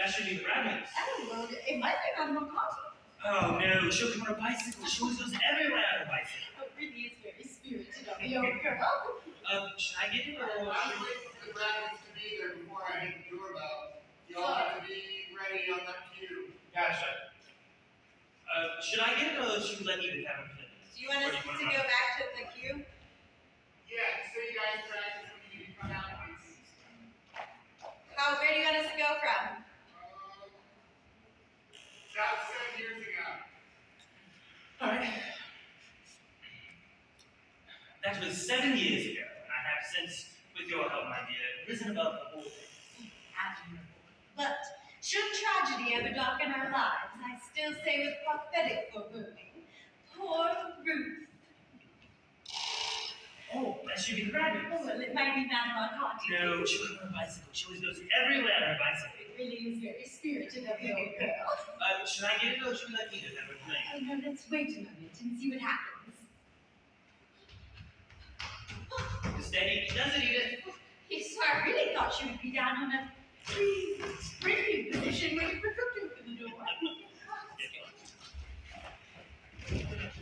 that should be the Bradleys. Oh, well, it might be Madame McCarthy. Oh no, she'll come on a bicycle. She always goes everywhere on a bicycle. Oh, really is very spirited of the old girl. Should I get it or? I was waiting for the Bradleys to be there before I hit the doorbell. Y'all have to be ready on that cue. Gotcha. Should I get it or should we let Edith have it? Do you want us to go back to the queue? Yeah, so you guys practice when you come out, please. Where do you want us to go from? About 7 years ago. Alright. That was 7 years ago, and I have since, with your help, my dear, risen above the whole thing. Admirable. But should tragedy ever darken our lives, I still say with prophetic foreboding, poor Ruth. Oh, that should be the Bradleys. Oh, well, it might be Madame McCarthy. No, she'll come on a bicycle. She always goes everywhere on a bicycle. It really is very spirited of the old girl. Should I get it or should we let Edith have it? Oh, no, let's wait a moment and see what happens. Steady. Does it, Edith? Yes, so I really thought she would be down on a springy position waiting for Cook to open the door.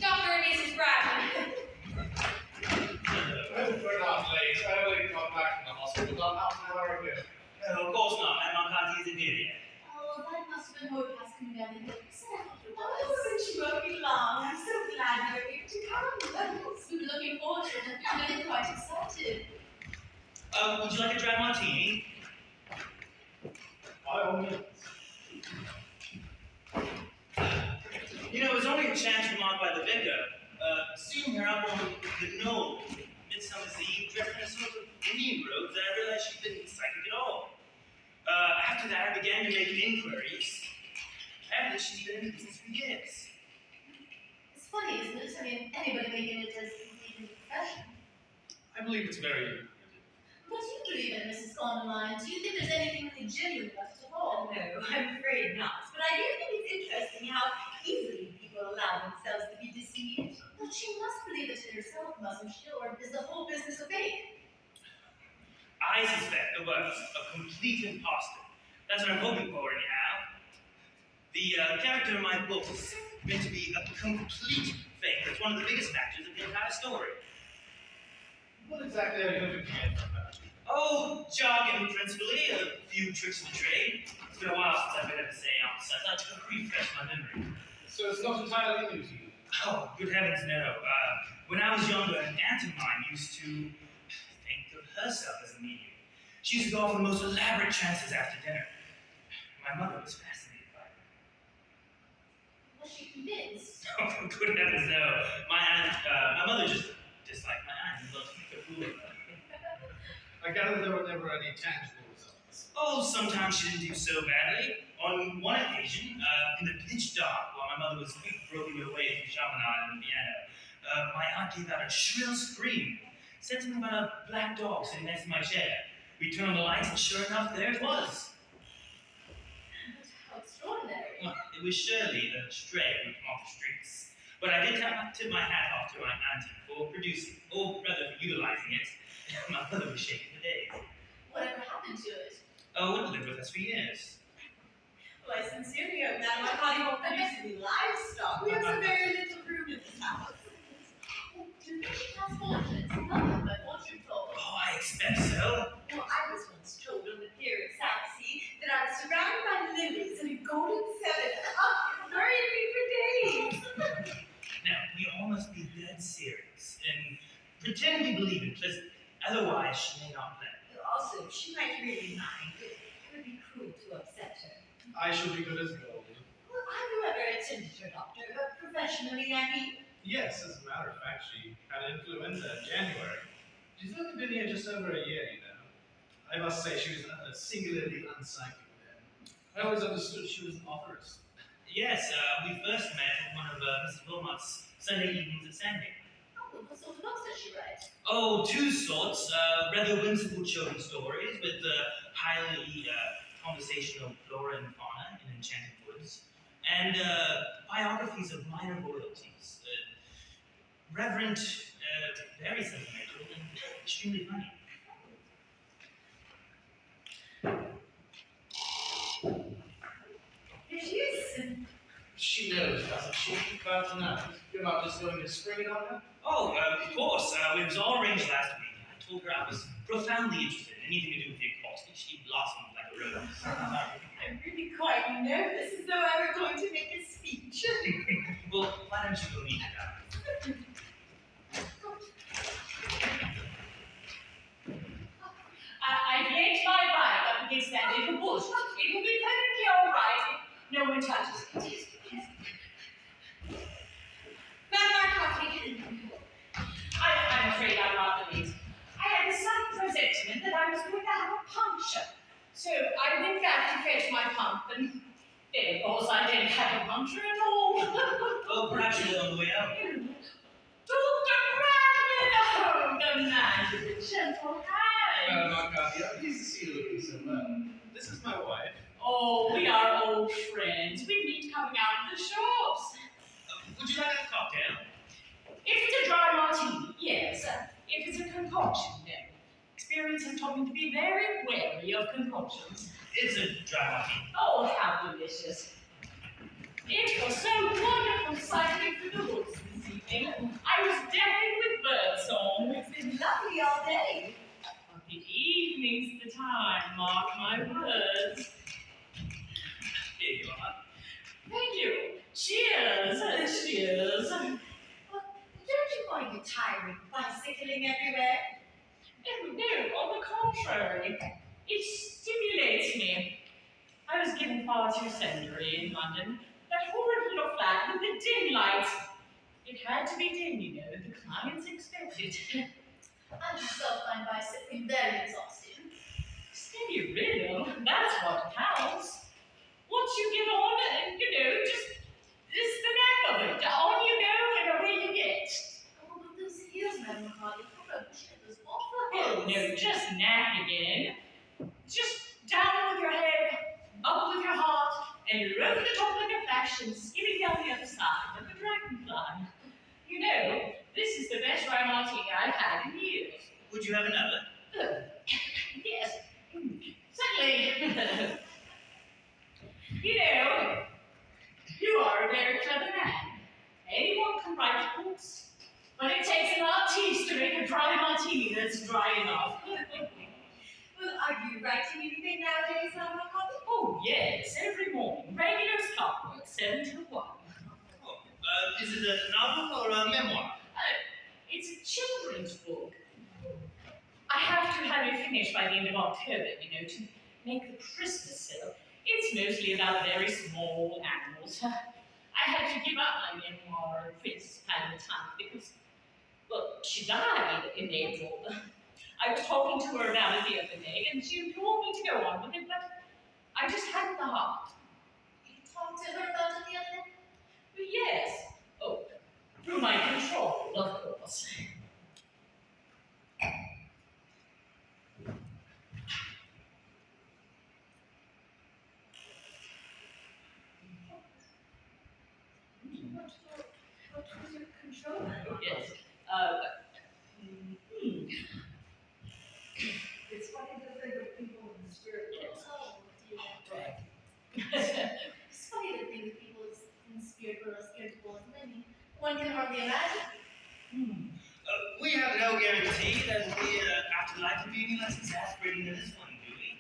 Dr. and Mrs. Bradley. We're not late. I only got back from the hospital about half an hour ago. No, of course not. Madame McCarthy isn't here yet. Oh, that must have been her passing down the hills. Oh, she won't be long. I'm so glad you were able to come. We've been looking forward to it and I'm really quite excited. Would you like a dry martini? By all means. You know, it was only a chance remark by the vicar. Seeing her up on the knoll, Midsummer's Eve, dressed in a sort of Indian robes, I realized she'd been psychic at all. After that, I began to make inquiries. Apparently, she's been in the business for years. It's funny, isn't it? I mean, anybody making it as a profession. I believe it's very lucrative. What do you believe in, Mrs. Condamine? Do you think there's anything really genuine about it at all? No, I'm afraid not. But I do think it's interesting how easily people allow themselves to be deceived. But she must believe it in herself, mustn't she? Or is the whole business a fake? I suspect the work's a complete imposter. That's what I'm hoping for, anyhow. The character in my book is meant to be a complete fake. That's one of the biggest factors of the entire story. What exactly are you hoping to get from that? Oh, jargon principally, a few tricks of the trade. It's been a while since I've been at a seance, so I'd like to refresh my memory. So it's not entirely new to you? Oh, good heavens, no. When I was younger, an aunt of mine used to think of herself as a medium. She used to go off on the most elaborate trances after dinner. My mother was fascinated by her. Was she convinced? Oh, good heavens, no. My mother just disliked my aunt and loved to make a fool of her. I gather there were never any tangible results. Oh, sometimes she didn't do so badly. On one occasion, in the pitch dark, while my mother was groping her way through Chaminade and the piano, my aunt gave out a shrill scream, said something about a black dog sitting next to my chair. We turned on the lights, and sure enough, there it was. How extraordinary. Well, it was surely a stray who came off the streets. But I did tip my hat off to my auntie for producing, or rather for utilizing it. My mother was shaking for days. Whatever happened to it? Oh, it lived with us for years. Well, I sincerely hope that my body won't produce any livestock. We have so very little room in this house. Oh, do you think she has fortunes? Nothing but fortune told. Oh, I expect so. Well, I was once told on the pier at South Sea that I was surrounded by lilies and a golden seven. Oh, it worried me for days. Now, we all must be dead serious and pretend we believe implicitly. Otherwise, she may not play. Also, she might really mind. It would be cruel to upset her. I shall be good as gold. Well, have you ever attended her, Doctor? Professionally, I mean. Yes, as a matter of fact, she had influenza in January. She's only been here just over a year, you know. I must say she was singularly unpsychic then. I always understood she was an authoress. Yes, we first met at one of Mrs. Wilmot's Sunday evenings at Sandy. Oh, what sort of books does she write? Oh, two sorts. Rather whimsical children's stories with highly conversational flora and fauna in enchanted woods. And biographies of minor royalties. Reverent, very sentimental, and extremely funny. She knows, doesn't she? About tonight. You're not just going to spring it on her? Oh, of course. It was all arranged last week. I told her I was profoundly interested in anything to do with the acoustics. She blossomed like a rose. I'm really quite nervous, as though I were going to make a speech. Well, why don't you go meet her now? I've yanked my bike up against that little bush. It will be perfectly all right if no one touches it. Madam Coffee. I'm afraid I'm not the least. I had a sudden presentiment that I was going to have a puncture. So I went back to fetch my pump, and then, of course, I didn't have a puncture at all. Well, perhaps you will on the way out. Dr. Bradman! Oh, the man with the gentle hand. Marcadia, I'm pleased to see you looking so well. This is my wife. Oh, we are old friends. We meet coming out of the shops. Would you like a cocktail? If it's a dry martini, yes. If it's a concoction, no. Experience has taught me to be very wary of concoctions. It's a dry martini. Oh, how delicious. It was so wonderful cycling through the woods this evening. I was deafened with birdsong. It's been lovely all day. But the evening's the time, mark my words. Here you are. Thank you. Cheers. Cheers. Well, don't you find it tiring bicycling everywhere? No, on the contrary. It stimulates me. I was given far too sedentary in London. That horrid little flat with the dim lights. It had to be dim, you know. The clients expected. I myself find bicycling very exhausting. Steady rhythm, that's what counts. Once you get on, just it's the knack of it. On you go and away you get. Oh, but those heels, Madam Hardy, those awful heels. Oh, no, just knack again. Just down with your head, up with your heart, and you're over the top like a flash and skimming down the other side like a dragonfly. You know, this is the best dry martini I've had in years. Would you have another? Yes, certainly. You know, you are a very clever man. Anyone can write books, but it takes an artiste to make a dry martini that's dry enough. Well, are you writing anything nowadays, Madam Coffee? Oh, yes, every morning. Regular as clockwork, 7 to 1. Oh, is it a novel or a memoir? It's a children's book. I have to have it finished by the end of October, to make the Christmas sale. It's mostly about very small animals. I had to give up my memoir, Princess Palantine, because, well, she died in April. I was talking to her about it the other day, and she implored me to go on with it, but I just hadn't the heart. You talked to her about it the other day? Yes. Oh, through my control, of course. What was your control? Yes. It's funny to think of people in the spirit world. Oh, dear. Right. It's funny to think of people in the spirit world as irritable as many. One can hardly imagine. We have no guarantee that the afterlife will be any less exasperating than this one, do we?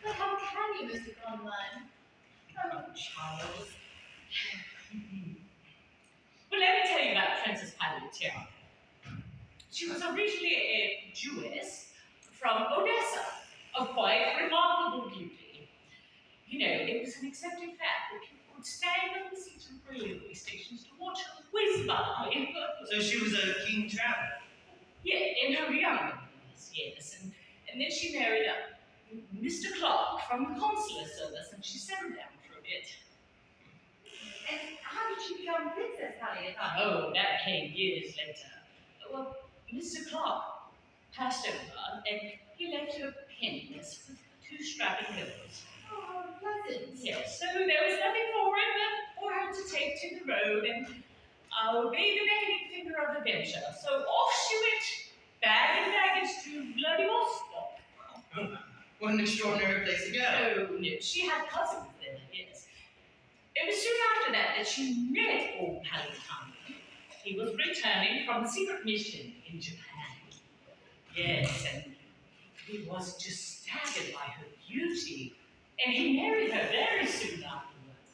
But how can you, Mr. Conline? Oh, Charles. Well, let me tell you about Princess Palantine. She was originally a Jewess from Odessa, of quite remarkable beauty. It was an accepted fact that people would stand on the seats of railway stations to watch her whiz by. So she was a keen traveler. Yeah, in her young years, yes. And then she married Mr. Clark from the consular service, and she settled down for a bit. And how did she become Princess Palantine? Oh, that came years later. Well, Mr. Clark passed over, and he left her penniless with 2 strapping girls. Oh, how pleasant. Yes, so there was nothing for it but for her to take to the road and obey the beckoning finger of adventure. So off she went, bag and baggage to Vladivostok. What an extraordinary place to go. Oh, no, she had cousins there, yes. It was soon after that she met old Palatine. He was returning from a secret mission in Japan. Yes, and he was just staggered by her beauty, and he married her very soon afterwards.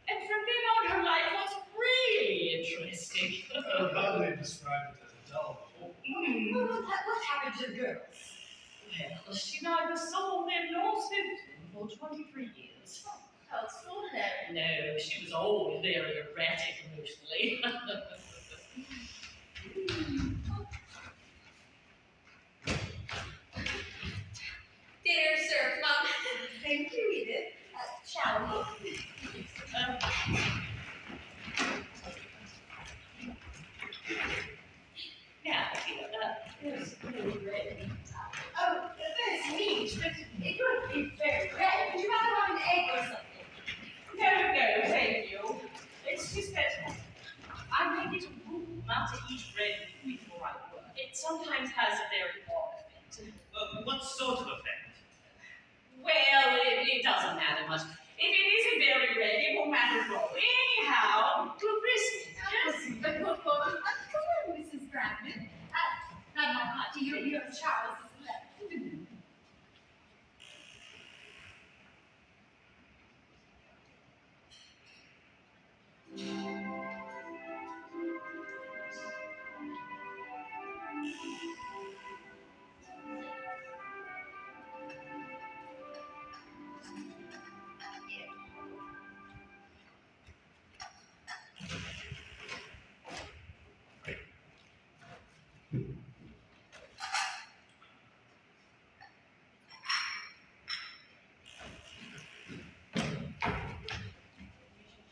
And from then on, her life was really interesting. I would hardly describe it as a dull before. What happened to the girls? Well, she neither saw them nor spoke to them for 23 years. How extraordinary. No, she was always very erratic emotionally. Dinner served, Mom. Thank you, Edith. Shall we? Now, there's really bread. Oh, that's neat, but it would be very red. Would you rather have an egg or something? No, thank you. It's just that I make it a rule not to eat bread before I work. It sometimes has a very odd effect. What sort of effect? Well, it doesn't matter much. If it isn't very red, it won't matter at all. Anyhow, to Christmas. Come on, Mrs. Brandon. Not my party. You're Charles is left.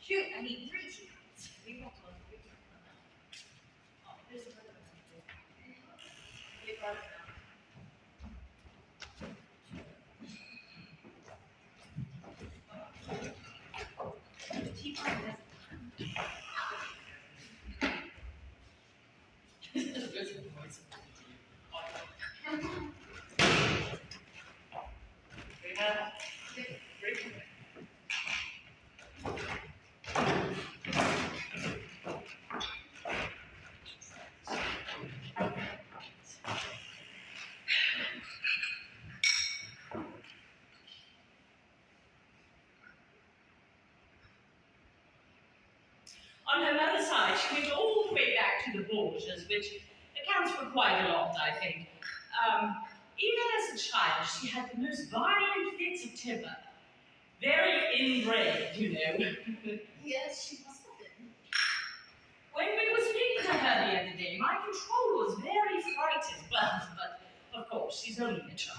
Shoot, I need 3 sheets. We want one. Oh, there's another one. You brought it down. Teapot has We have On her mother's side, she went all the way back to the Borgias, which accounts for quite a lot, I think. Even as a child, she had the most violent fits of temper. Very inbred, you know. Yes, she must have been. When we were speaking to her the other day, my control was very frightened. But of course, she's only a child.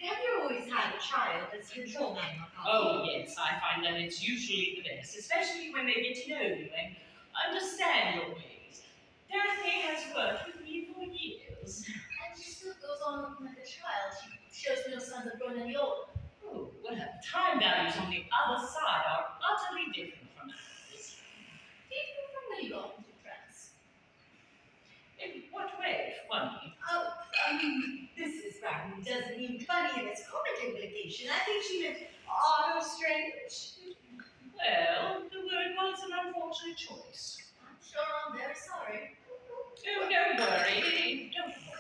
Have you always had a child as control man? Oh, yes, I find that it's usually the best, especially when they get to know you and understand your ways. Daphne has worked with me for years. And she still goes on looking like a child. She shows no signs of growing any older. Oh, well, her time values on the other side are utterly different from ours. Even from when you go off into France. In what way, funny? Oh, Mrs. Brandon doesn't mean funny in its comic implication. I think she meant odd or strange. Well, the word was an unfortunate choice. I'm sure I'm very sorry. Oh, don't worry, don't worry.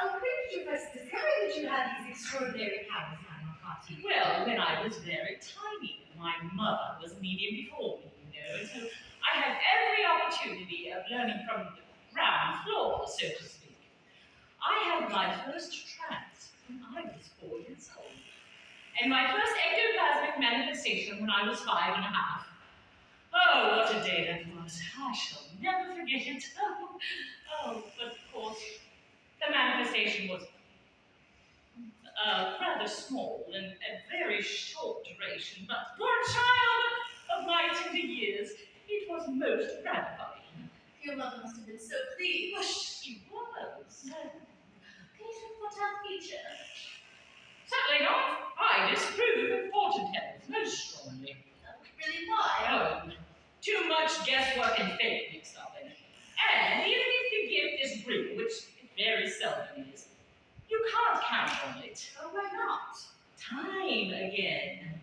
When did you first discover that you had these extraordinary powers, Madame Arcati? Well, when I was very tiny, my mother was a medium before me, you know, and so I had every opportunity of learning from the ground floor, so to speak. I had my first trance when I was 4 years old, and my first ectoplasmic manifestation when I was 5 and a half. Oh, what a day that was. I shall never forget it. Oh, but of course, the manifestation was rather small and a very short duration, but for a child of my tender years, it was most gratifying. Your mother must have been so pleased. Well, she was. Can you foretell the future? Certainly not. I disapprove of fortune tellers most strongly. Really, why? Oh, too much guesswork and fate mixed up in it. And even if the gift is real, which it very seldom is, you can't count on it. Oh, why not? Time again.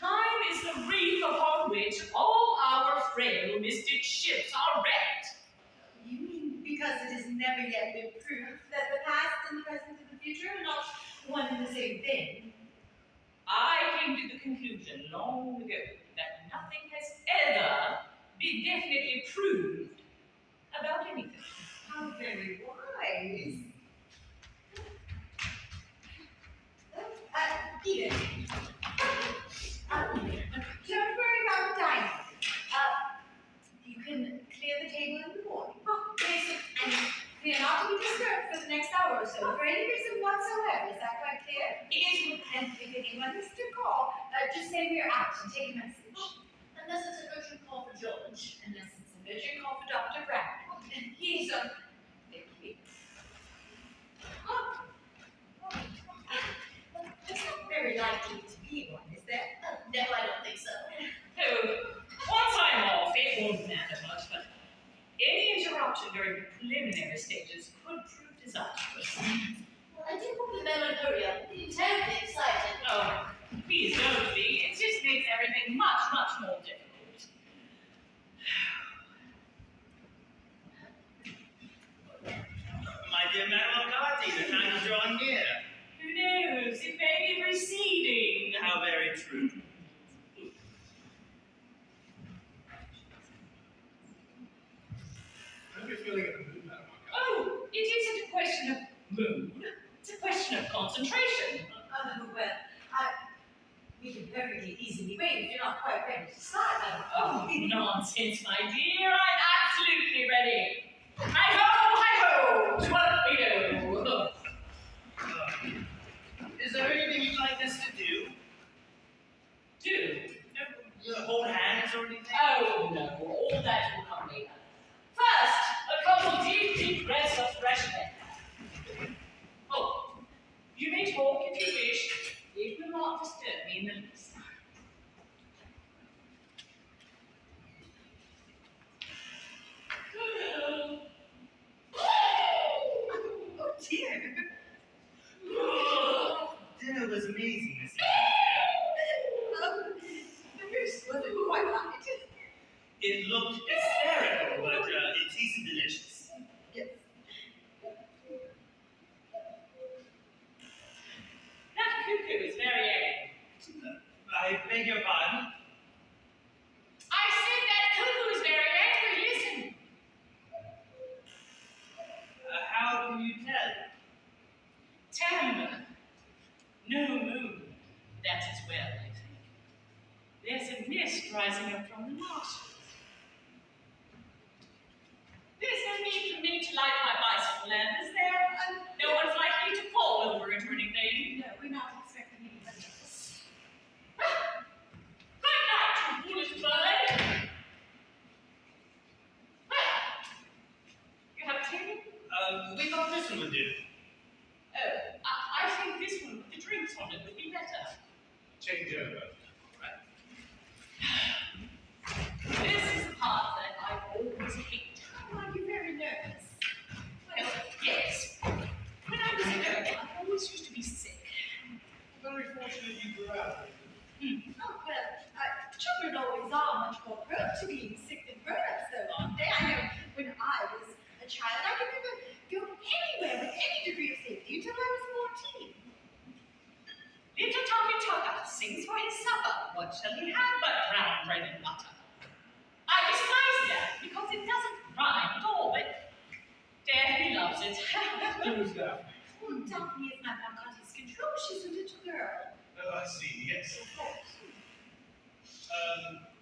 Time is the reef upon which all our frail mystic ships are wrecked. You mean because it has never yet been proved that the past and the present and the future are not one and the same thing? I came to the conclusion long ago that nothing has ever been definitely proved about anything. How very wise. Peter, don't worry about the dining. You can clear the table in the morning. Yes, and we are not to be disturbed for the next hour or so for any reason whatsoever. Is that quite clear? It is. And if anyone is to call, just say we are out and take a message. Unless it's an urgent call for George. Unless it's an urgent call for Dr. Brad. And he's on. Thank you. That's not very likely to be one, is there? No, I don't think so. Oh, once I'm off, it won't matter much, but any interruption during the preliminary stages could prove disastrous. Well, I do hope the men will hurry up. I'm terribly excited. Oh, please don't be. It just makes everything much, much more difficult. My dear Madame Arcati, the time is drawing near. Who knows? It may be receding. How very true. I hope you're feeling in the mood, Madam Arcadi. Oh, it isn't a question of mood. It's a question of concentration. We can perfectly easily wait if you're not quite ready to start. Oh, nonsense, my dear. I'm absolutely ready. Hi-ho, hi-ho. To what we go. Is there anything you'd like us to do? Do? Hold hands or anything? Oh, no. All that will come later. First, a couple deep breaths of fresh air. Oh, you may talk if you wish. It will not disturb me in the least. Oh dear. Dinner was amazing this The nurse wasn't quite right. evening. It looked hysterical, but it tasted delicious. Yes. That cuckoo is very angry. I beg your pardon? I said that cuckoo is very angry. Listen. How can you tell? Timbre. No moon. That is well, I think. There's a mist rising up from the marshes. There's no need for me to light my bicycle lamp, is there? No one's likely to fall over it or anything. No, we're not expecting anybody else. Good night, you foolish bird. Well, you have a table? We thought this one would do. Oh, I think this one with the drinks on it would be better. Change over. Right. This is the part that I always hate. Oh, are you very nervous? Well, yes. When I was a girl, I always used to be sick. Very fortunate you grew out. Oh, well, children always are much more prone to being sick than grown-ups, though, aren't they? I know when I was a child, I could never go anywhere with any degree of safety until I was 14. Little Tommy Tucker sings for his supper. What shall he have but brown bread and butter? I despise that because it doesn't rhyme at all, but Daphne loves it. Who's Daphne? Well, Daphne is my Arcadi's control. She's a little girl. Oh, I see. Yes, of course.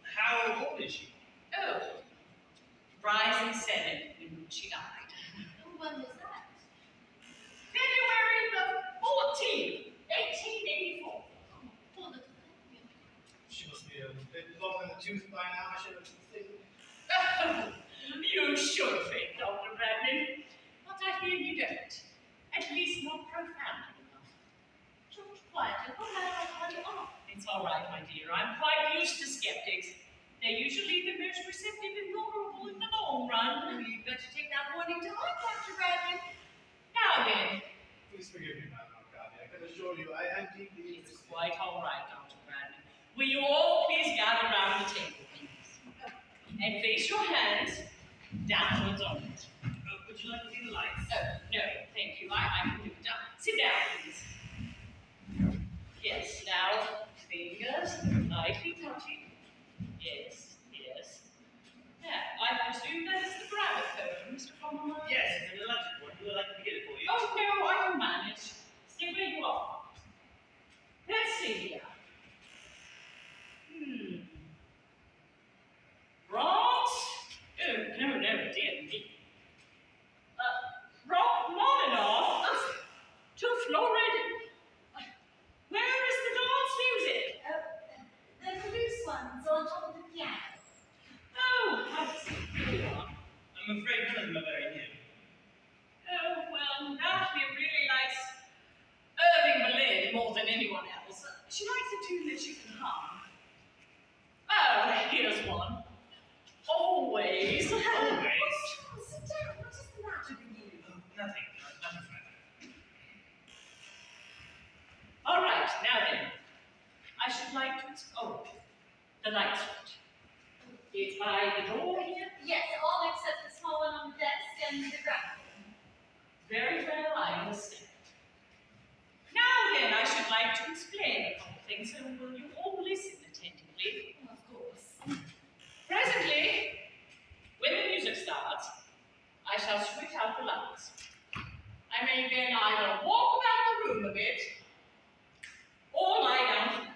How old is she? Oh, rising 7 when she died. When was that? February the 14th, 1884. Oh, poor little thing. She must be a bit long in the tooth by now, I should have thinking. Oh, you should think, Dr. Bradley. But I fear you don't. At least not profound enough. George, quiet. What matter you are? It's all right, my dear. I'm quite used to skeptics. They're usually the most receptive and vulnerable in the long run. You better take that warning to heart, Dr. Bradley. Now then, Please forgive me, Madam Arcadi. I can assure you I am deeply it's interested. quite all right, Dr. Bradley. Will you all please gather around the table, please? And place your hands downwards on it. Would you like to see the lights? Oh, no, thank you. I can do it. Sit down, please. Yes, now, fingers lightly touching. Yes, yes. Now, I presume that is the gramophone, Mr. Conroy? Yes, it's an electric one. Would you like me to get it for you? Oh, no, I can manage. Stay where you are. Let's see here. Brahms? Oh, no, dear me. Rachmaninoff? Too florid. Where is the dance music? The loose ones on top of the piano. Oh, I see. Here we are. I'm afraid none of them are very new. Oh, well, Daphne really likes Irving Berlin more than anyone else. She likes a tune that she can hum. Oh, here's one. Always. Always. Oh, sit down. What is the matter with you? Oh, nothing. Nothing's matter. All right, now then. I should like to... Oh, the light switch. It's by the door here. Yes, all except the small one on the desk and the gramophone. Very well, I understand. Now then, I should like to explain a couple of things, so will you all listen attentively? Of course. Presently, when the music starts, I shall switch out the lights. I may then either walk about the room a bit, or lie down flat.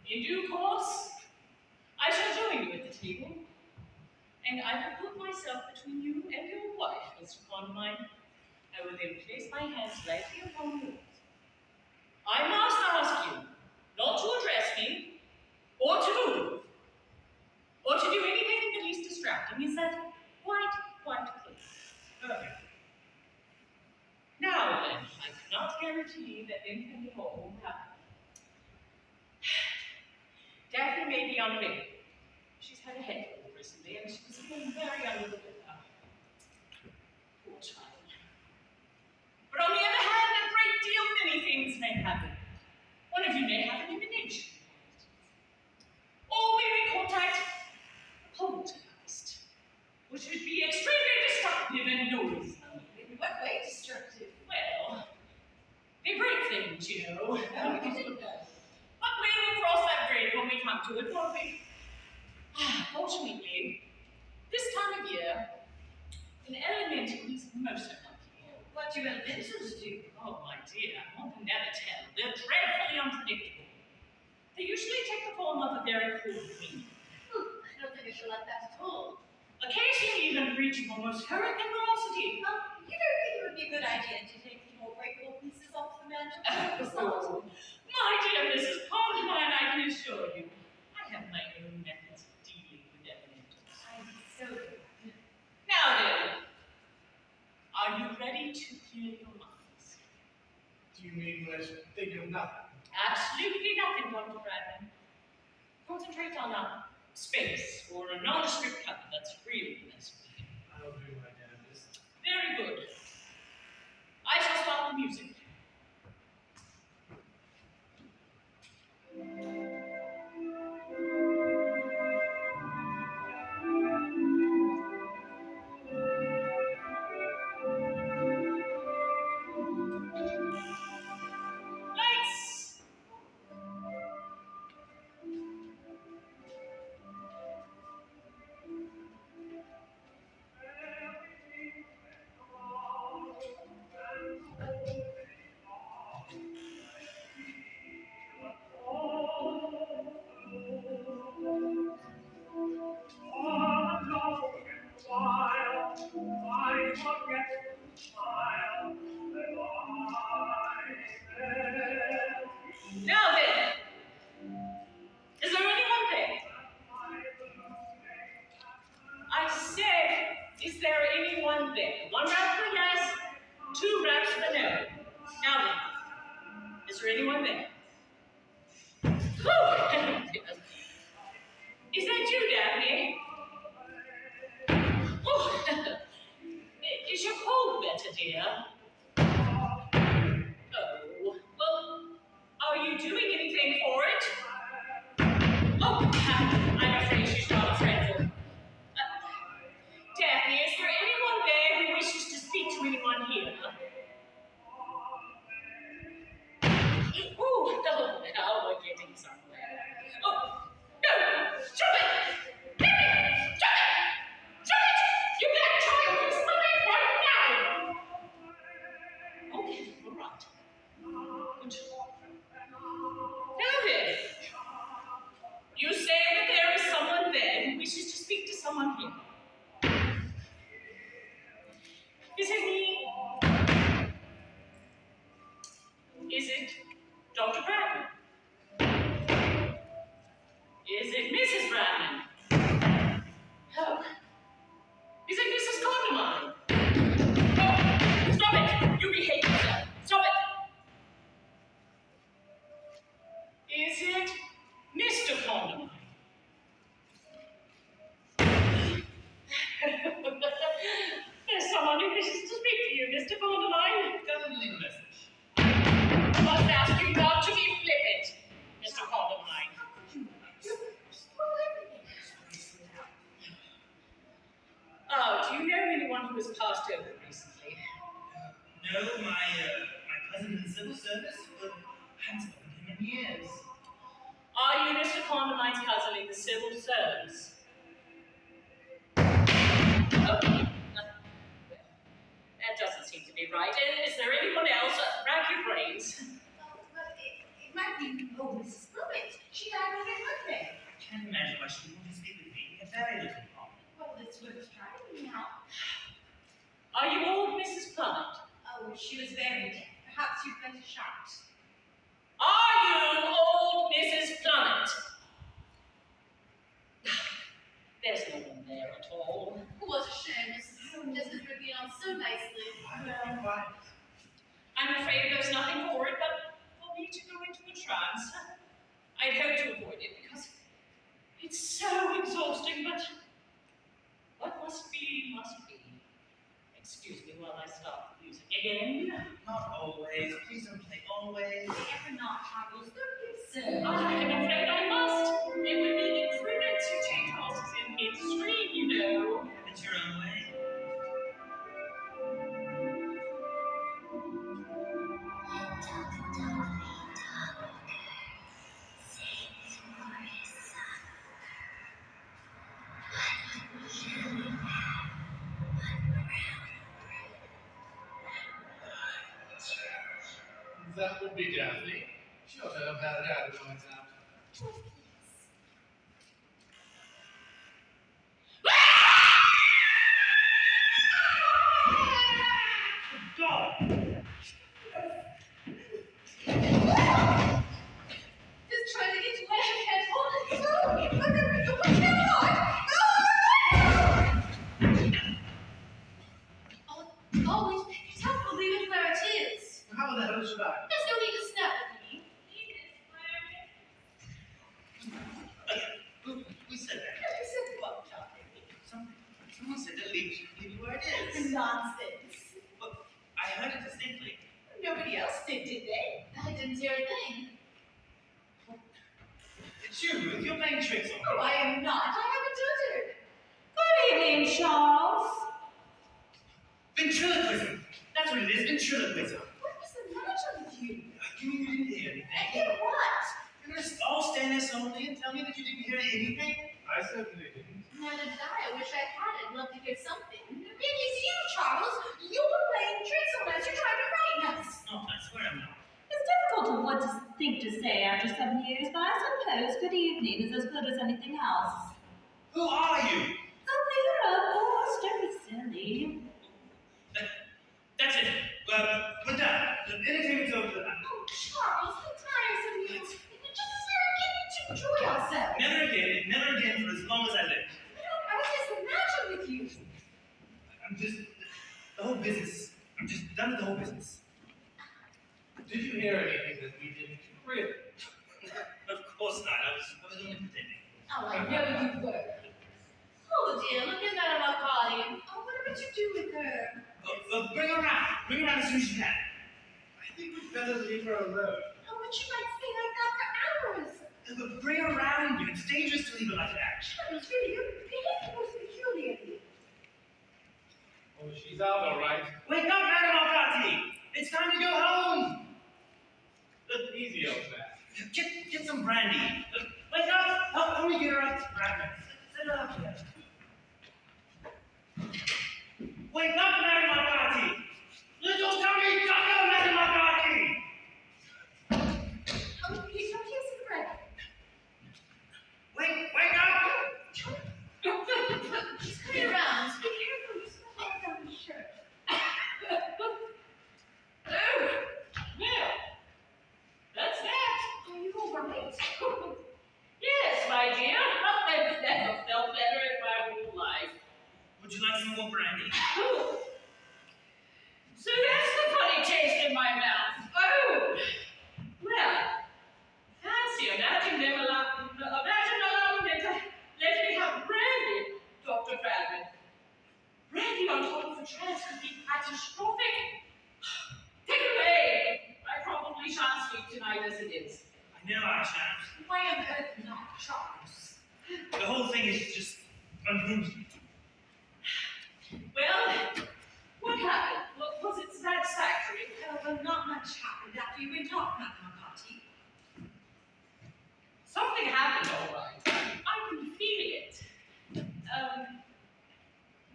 In due course, I shall join you at the table, and I will put myself between you and your wife, Mr. Conrad. I will then place my hands lightly upon yours. I must ask you not to address me, or to move, or to do anything in the least distracting. Is that quite clear? Perfect. Now then, I cannot guarantee that anything at all will happen. Daphne may be unwell. She's had a head cold recently, and she's feeling very under the weather. Poor child. But on the other hand, a great deal many things may happen. One of you may have an emanation, or we may contact a poltergeist, which would be extremely destructive and noisy. In what way destructive? Well, they break things, you know. Oh, you didn't know. But we will cross that bridge when we come to it, won't we? Fortunately, this time of year, an elemental is most unlucky. What do elementals do? Oh, my dear, one can never tell. They're dreadfully unpredictable. They usually take the form of a very cool queen. I don't think I shall like that at all. Occasionally even reaching almost hurricane velocity. You don't think it would be a good idea to take the more breakable pieces off the mantle? My dear Mrs. Conrad, I can assure you, I have my own methods of dealing with elementals. I'm so good. Now then, are you ready to clear your minds? Do you mean let's think of nothing? Absolutely nothing, Dr. Bradman. Concentrate on a space or a nondescript cover that's really necessary. I'll do my damnedest. Very good. I shall start the music. Lights! Now then, is there anyone there? I said, is there anyone there? One rap for yes, two raps for no. Now then, is there anyone there? Whew! Is that you, Daphne? Oh, is your cold better, dear? Oh, well, are you doing anything for it? anyone here? Oh, no, now we're getting somewhere. Oh, no! Stop it! Stop it! Stop it! You black child! Stop it right now! Okay, all right. Good. Now then, you say that there is someone there who wishes to speak to someone here. Is it me? Is it Dr. Bradman? Is it Mrs. Bradman? Oh. Is it Mrs. Condamine? Oh, stop it! You behave yourself. Stop it! Is it Mr. Condamine? There's someone who wishes to speak to you, Mr. Condamine. Go and leave a message. I must ask you not to be flippant, Mr. Condamine. Oh, do you know anyone who has passed over recently? No, my cousin in the civil service, but I haven't spoken to him in years. Are you Mr. Condamine's cousin in the civil service? Okay. Well, that doesn't seem to be right. Is there anyone else? Rack your brains. But it might be, Mrs. Blithe. She died on her birthday. I can't imagine why she wouldn't speak with me. We have very little in common. Well, it's worth trying now. Are you old Mrs. Plummet? Oh, she was very deaf. Perhaps you'd better shout. Are you old Mrs. Plummet? There's no one there at all. What a shame, Mrs. Just as we're getting on so nicely. I'm afraid there's nothing for it but for me to go into a trance. I'd hope to avoid it because it's so exhausting, but what must be, must be. Excuse me while I start the music again. Not always. Please don't play always. Ever not, Charles. Don't be so. I'm afraid I must. It would be imprudent to change horses in midstream, you know. Have it your own way. That would be Daphne. She ought to have had it out of my time. God! Just trying to get to where she can. Always pick it up and leave it where it is. How the hell is she back? There's no need to snap at me. Who said that? I said what, darling? Someone said to leave it where it is. Nonsense. Well, I heard it distinctly. Nobody else did they? I didn't hear a thing. It's you, Ruth. You're playing tricks on me. Oh, I am not. I haven't uttered. Good evening, Charles. Ventriloquism. That's what it is. Ventriloquism. What was the matter with you? You mean you didn't hear anything? I hear what? You're gonna all stand there solemnly and tell me that you didn't hear anything? I certainly didn't. Neither did I. I wish I had. I'd love to hear something. It is you, Charles. You were playing tricks on us. You're trying to frighten us. No, I swear I'm not. It's difficult to what to think to say after 7 years, but I suppose good evening is as good as anything else. Who are you? Oh, Vera, of course, don't be silly. That's it. We're done. The entertainment's over. Oh, Charles, how tiresome you. Just as we were getting to enjoy ourselves. Never again for as long as I live. What is the matter with you? I'm just, the whole business. I'm just done with the whole business. Did you hear anything that we didn't? Really? Of course not. I was only pretending. Oh, I know you were. Oh, dear, look at Madame Arcadi. Oh, what did you do with her? Bring her around. Bring her around as soon as you can. I think we'd better leave her alone. Oh, but she might stay like that for hours. But bring her around you. It's dangerous to leave her like that. Charles, really, you're behaving most peculiarly. Oh, she's out all right. Wake up, Madam Alcati! It's time to go home! Easy, old man. Get some brandy. Wake up! Help me get her up. Sit up here. Wake up, Madam Alcati! Little Tommy, Taco, Madam Alcati! Oh, he's not using bread. Wake up! She's coming around. Be careful, you smell all down his shirt. Oh, well, that's that. Are you all right? Yes, my dear. I've never felt better in my whole life. Would you like some more brandy? So that's the funny taste in my mouth. Oh, well, fancy imagine allowing them to let me have brandy, Dr. Bradman. Brandy on top of a trance could be catastrophic. Take it away. I probably shan't sleep tonight as it is. I know I shan't. Why on earth not, Charles? The whole thing is just unhinged. Well, what happened? Was it satisfactory? Well, not much happened after you went off, Madam Alcati. Something happened, all right. I can feel it.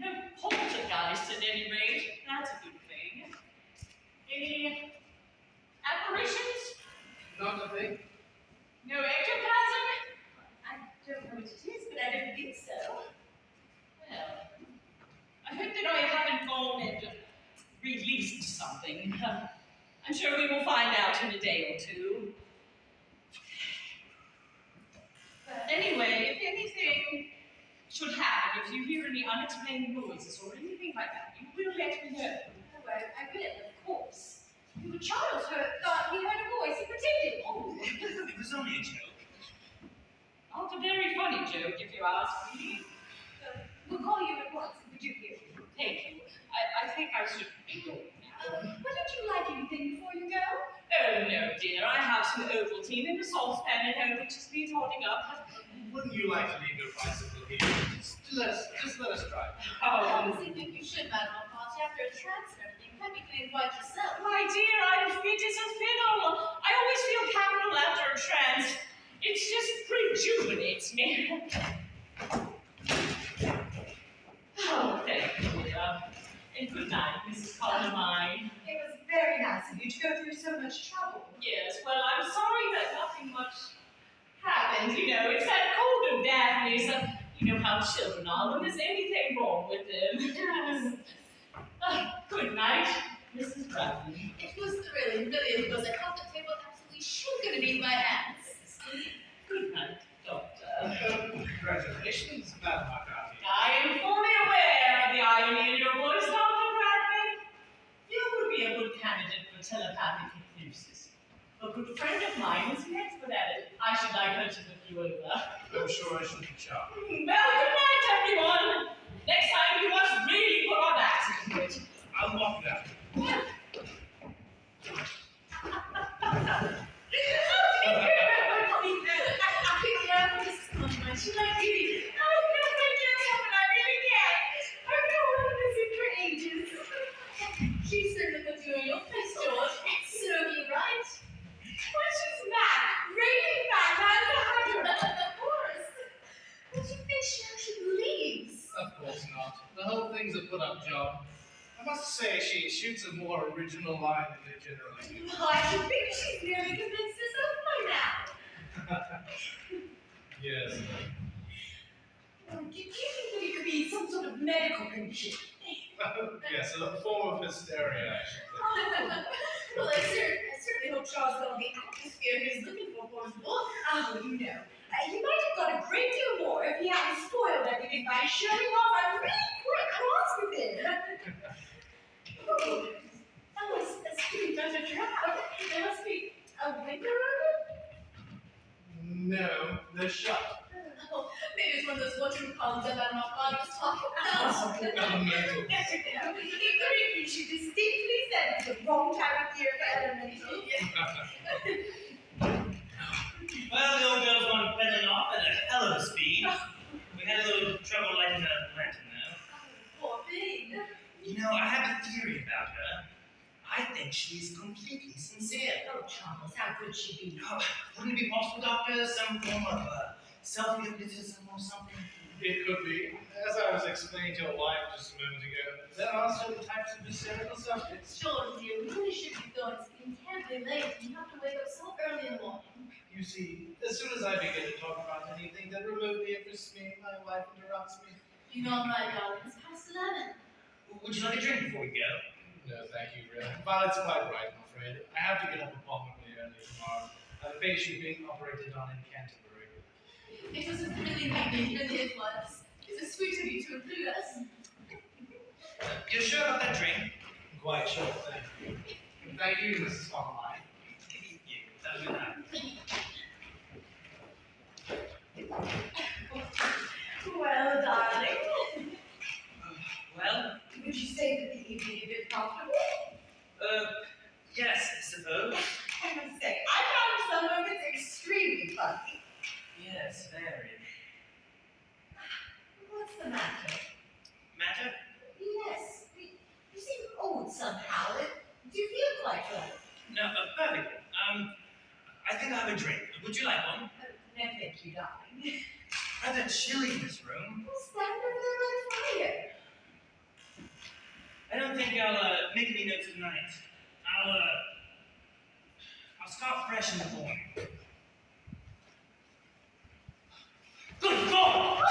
No poltergeist at any rate. That's a good thing. Any apparitions? Not a thing. No ectoplasm? I don't know what it is, but I don't think so. Well, I hope that I haven't gone and released something. I'm sure we will find out in a day or two. But anyway, if anything should happen, if you hear any unexplained noises or anything like that, you will let me know. Oh, I will, of course. Your child thought he heard a voice. He pretended. Oh. It was only a joke. Not a very funny joke, if you ask me. We'll call you at once if we do hear you. Thank you. I think I should be going now. But don't you like anything before you go? Oh, no, dear. I have some Ovaltine in the saucepan at home which just needs hotting up. Wouldn't you like to leave your bicycle here? Just let us drive. I Oh, honestly think you should, Madam Alcati, after a trance and everything. Maybe you can invite yourself. my dear, I'm fit as a fiddle. I always feel capital after a trance. It just rejuvenates me. Oh, thank you, dear. And good night, Mrs. Carmine. It was very nice of you to go through so much trouble. Yes, well, I'm sorry that nothing much happened. You know, it's that cold of Daphne's. You know how children are when there's anything wrong with them. Good night, Mrs. Bradley. It was thrilling, really. It was. I felt the table absolutely shook beneath my hands. Good night, Doctor. Congratulations, Madam Alcati. I am fully aware of the irony in your voice, Dr. Bradley. You would be a good candidate for telepathic hypnosis. A good friend of mine is an expert at it. I should like her to look you over. I'm sure I should be charmed. Well, good night, everyone. Next time you must really put on accent. I'll walk down. She might be. Oh, no, I can't help it. I really can't. I've been wanting to see for ages. She certainly puts you on your face, George. Absolutely right. Well, she's back. Raving back. I'm behind her. Of course. But you think she actually believes? Of course not. The whole thing's a put-up job. I must say she shoots a more original line than they generally do. Well, I should think she's nearly convinced herself by now. Yes. Do you think that it could be some sort of medical condition? Yes, a form of hysteria, I should say. Well, I certainly hope Charles got the atmosphere he's looking for his book. Oh, you know. He might have got a great deal more if he hadn't spoiled everything by showing off. I'm really quite cross with him. Oh, that was a pretty much a trap. There must be a window around it. No, they're shut. Oh, maybe it's one of those whatchamacallits that Madame Alcati was talking about. Elemental. She distinctly said it's the wrong time of year for elemental. Well, the old girl's gone pedaling off at a hell of a speed. We had a little trouble lighting the lantern, though. Poor thing. You know, I have a theory about her. I think she's completely sincere. Oh, Charles, how could she be? Oh, wouldn't it be possible, Doctor? Some form of self-hypnotism or something? It could be. As I was explaining to your wife just a moment ago, there are certain types of hysterical subjects. Charles, dear, we really should be going. It's getting terribly late. You have to wake up so early in the morning. You see, as soon as I begin to talk about anything that remotely interests me, my wife interrupts me. You know, my darling, it's past 11. Would you like a drink before we go? No, thank you, really. Violet's quite right, I'm afraid. I have to get up abominably early tomorrow. I have a patient being operated on in Canterbury. It was a really meeting, really it was. It was sweet of you to include us. You're sure about that drink? Quite sure, thank you. And thank you, Mrs. Conline. That'll be that. Well, darling, Well, would you say that the evening had been comfortable? yes, I suppose. I must say, I found some of it extremely funny. Yes, very. What's the matter? Matter? Yes, you seem old somehow. Do you feel quite well? No, perfect. I think I'll have a drink. Would you like one? No, thank you, darling. Rather chilly in this room. We'll stand over there by the fire. I don't think I'll make any notes tonight. I'll start fresh in the morning. Good God!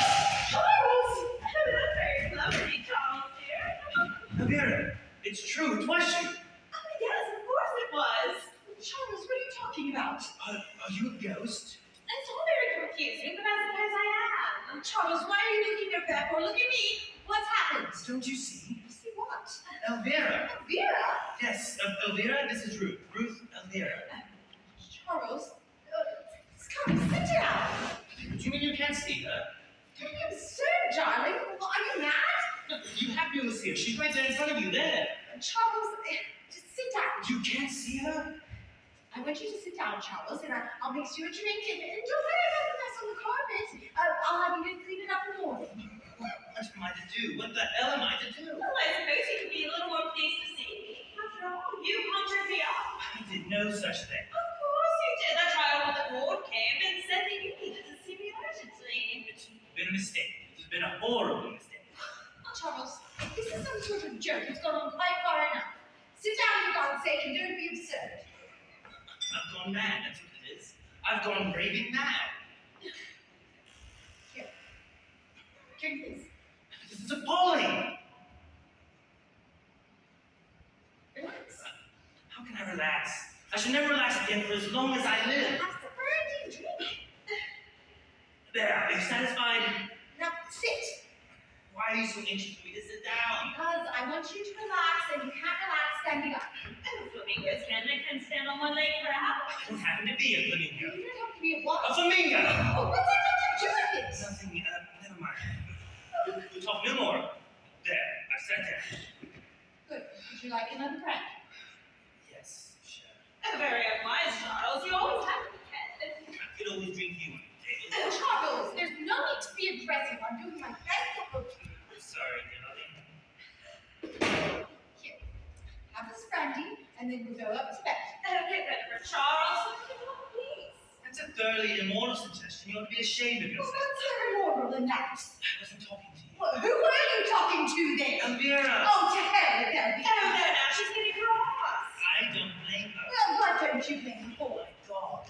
Charles! That's very lovely, Charles, dear. Vera, it's true. It was you. Oh, yes, of course it was. Charles, what are you talking about? Are you a ghost? It's all very confusing, but I suppose I am. Charles, why are you looking at that? Or look at me. What's happened? Don't you see? See what? Elvira. Vera? Yes, Elvira, this is Ruth. Ruth Elvira. Charles, come, sit down. Do you mean you can't see her? Don't be absurd, darling. Well, are you mad? No, you have to be able to see her. She's right there in front of you, there. Charles, just sit down. You can't see her? I want you to sit down, Charles, and I'll mix you a drink, and don't worry about the mess on the carpet. I'll have you clean it up in the morning. What am I to do? What the hell am I to do? Well, I suppose you could be a little more pleased to see me. After all, you conjured me up. I did no such thing. Of course you did. That's why when the ward came and said that you needed to see me urgently. It's been a mistake. It's been a horrible mistake. Charles, this is some sort of joke. It's gone on quite far enough. Sit down, for God's sake, and don't be absurd. I've gone mad, that's what it is. I've gone raving mad. Here. Drink this. This is appalling. Relax. How can I relax? I should never relax again for as long as I live. Have some brandy, drink. There, are you satisfied? Now, sit. Why are you so anxious for me to sit down? Because I want you to relax, and you can't relax standing up. Oh, flamingos can stand on one leg for hours. I don't happen to be a You flamingo. don't have to be a what? A flamingo! Oh, what's that got to do with it? Something, never mind. We'll talk no more. There, I sat down. Good. Would you like another brandy? Yes, sure. Oh, very unwise, Charles. You always have to be careful. I could always drink you one day. Charles, there's no need to be aggressive. I'm doing my best to help you. I'm sorry, darling. Here. Have this brandy, and then we'll go up to bed. Get ready for Charles. Please. That's a thoroughly immoral suggestion. You ought to be ashamed of Well, yourself. what's more immoral than that? I wasn't talking to you. Well, who were you talking to then? Elvira! Oh, to hell with them. Oh, no, now she's getting cross. I don't blame her. Well, what don't you blame me for? God.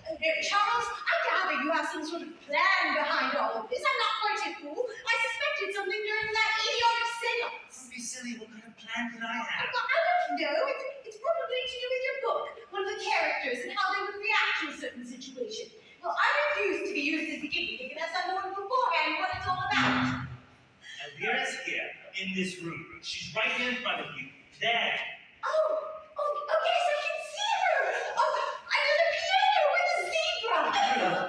Charles, I gather you have some sort of plan behind all of this. I'm not quite a fool. I suspected something during that idiotic seance. Don't be silly. What kind of plan could I have? Well, I don't know. It's probably to do with your book, one of the characters, and how they would react to a certain situation. Well, I refuse to be used as a guinea pig unless I know beforehand what it's all about. Elvira's here, in this room. She's right here in front of you. There. Oh, yes, I can see her. Oh, under the piano with the zebra.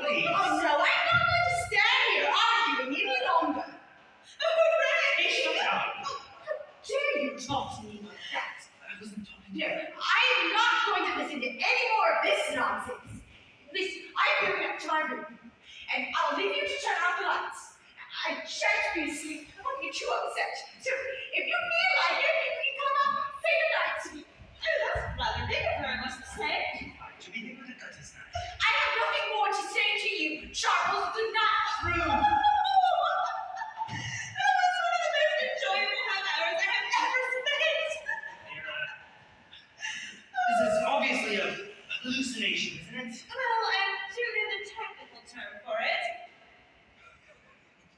Please. Oh, no, I'm not going to stand here arguing any longer. Hey, shut up. How dare you talk to me like that? I wasn't talking to No, you. I am not going to listen to any more of this nonsense. Listen, I'm going up to my room, and I'll leave you to turn out the lights. I shan't be asleep. I won't get you upset. So, if you feel like it, you can say a hallucination, isn't it? Well, I do know the technical term for it.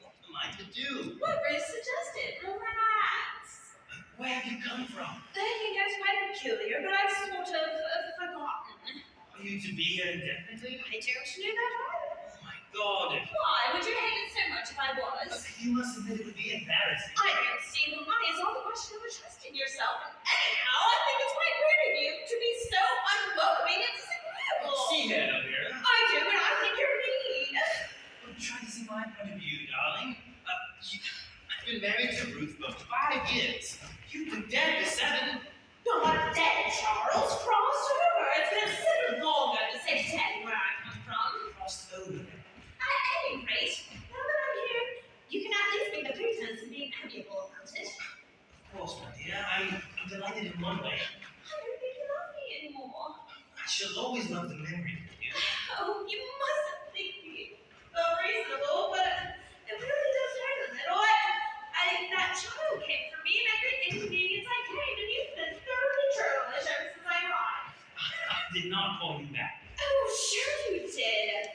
What am I to do? What Bruce suggested. Relax. Where have you come from? You know, it's quite peculiar, but I've sort of forgotten. Are you to be here indefinitely? I don't know that either. Oh my God. Why would you hate it so much if I was? You must admit it would be embarrassing. I don't see why. It's all the question of trusting yourself. And anyhow, I think it's quite rude of you to be so unwelcoming and disagreeable. See here, Elvira. I do, and I think you're mean. Well, try to see my point of view, darling. I've been married to Ruth for 5 years. You've been dead for 7. Not dead, Charles. Crossed over. It's been 7 longer to say to tell you where I come from. Crossed over. At any rate, now that I'm here, you can at least make the pretense of being amiable about it. Of course, my dear. I'm delighted in one way. I don't think you love me anymore. I shall always love the memory of you. Oh, you mustn't think me unreasonable, but it really does hurt a little. That child came for me, and I did inconvenience I came, and you've been thoroughly churlish ever since I arrived. I did not call you back. Oh, sure you did.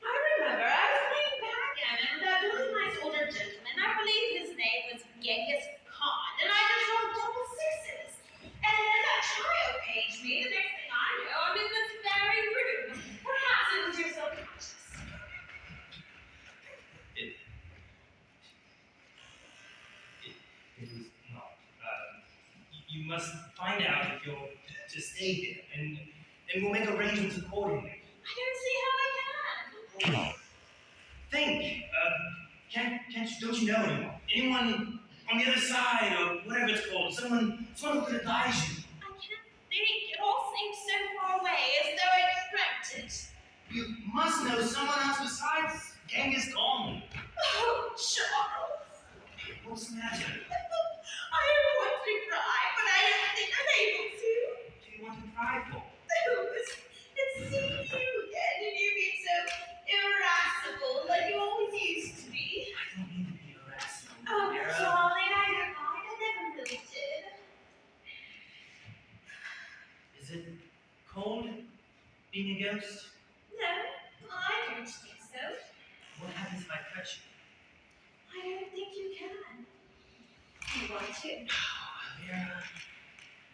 I remember I was playing backgammon with that really nice older gentleman. I believe his name was Genghis Khan, and I just rolled double sixes. And then that child paged me. The next thing I know, I'm in this very room. Perhaps it was your subconscious. It was not. You must find out if you're to stay here, and we'll make arrangements accordingly. I don't see how I can. Think. Don't you know anyone? Anyone on the other side, or whatever it's called? Someone who could advise you. I can't think. It all seems so far away, as though I dreamt it. You must know someone else besides Genghis Khan. Oh, Charles. What's the matter? I want to cry, but I don't think I'm able to. Do you want to cry for? It's seeing you again, and you being so irascible like you always used to be. I don't mean to be irascible. Oh, Vera. darling, I don't mind. I never really did. Is it cold being a ghost? No, I don't think so. What happens if I touch you? I don't think you can. You want to? Vera,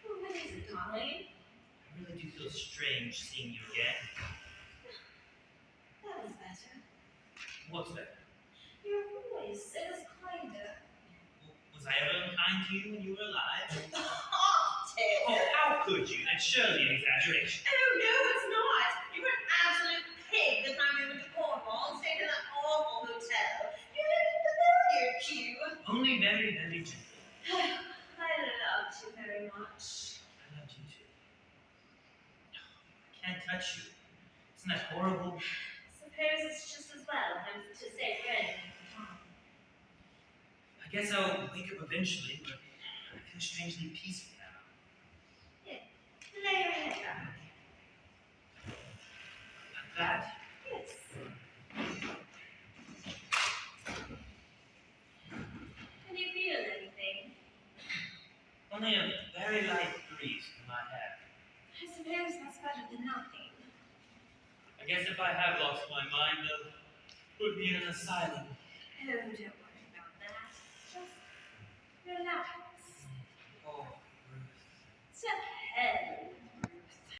Oh, what is it, darling? I really do feel strange seeing you again. That was better. What's that? Your voice, it was kinder. Was I ever unkind to you when you were alive? Often. Oh, how could you? That's surely an exaggeration. Oh, no, it's not. You were an absolute pig the time we went to Cornwall and stayed in that awful hotel. You lived in the billiard cue. Only very, very gentle. I loved you very much. I loved you too. I can't touch you. Isn't that horrible? Suppose it's just as well I'm to stay friends. I guess I'll wake up eventually, but I feel strangely peaceful now. Lay your head down. Like that. Yes. Can you feel anything? Only a very light breeze in my hair. I suppose that's better than nothing. I guess if I have lost my mind, they'll put me in an asylum. Oh, don't